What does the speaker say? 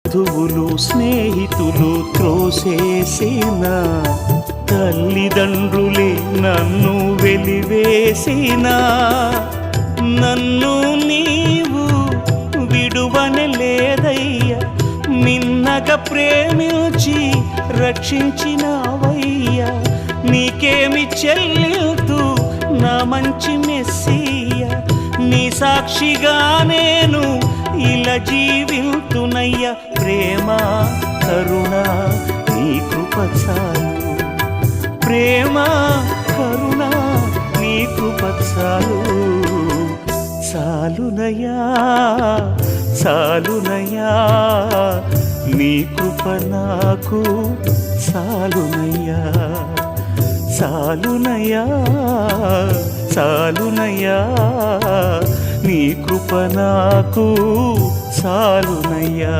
బంధువులు స్నేహితులు త్రోసేసిన, తల్లిదండ్రులే నన్ను వెలివేసిన, నన్ను నీవు విడువనలేదయ్యా, మిన్నగా ప్రేమించి రక్షించినావయ్యా. నీకేమి చెల్లితూ నా మంచి మెస్సియా, నీ సాక్షిగా నేను ఇలా జీవితునయ్యా. ప్రేమ కరుణ నీ కృప చాలు, ప్రేమ కరుణ నీ కృప చాలు. చాలునయ్యా చాలునయ్యా, నీ కృప నాకు చాలునయ్యా. చాలునయ్యా చాలునయ్యా, నీ కృప నాకు చాలునయ్యా.